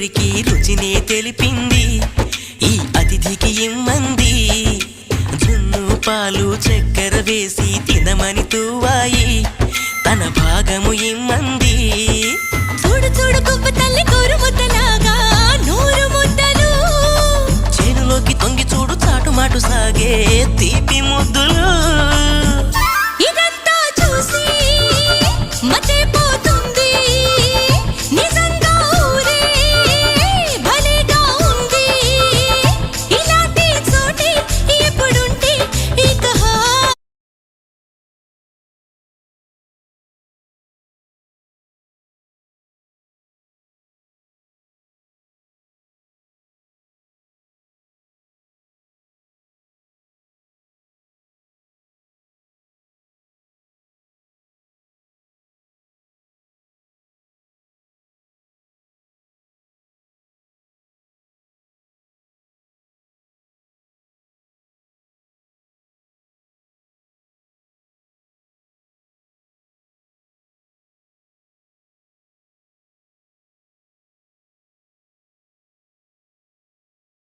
నోరికి రుచినే తెలిపింది ఈ అతిథికి ఇమ్మంది జున్ను పాలు చక్కెర వేసి తినమని తూవాయి తన భాగము ఇమ్మంది చూడు చూడు గొప్ప తల్లి గోరు ముద్దలాగా నూరు ముద్దలు చేనులోకి తొంగి చూడు చాటుమాటు సాగే తీపి ముద్దులు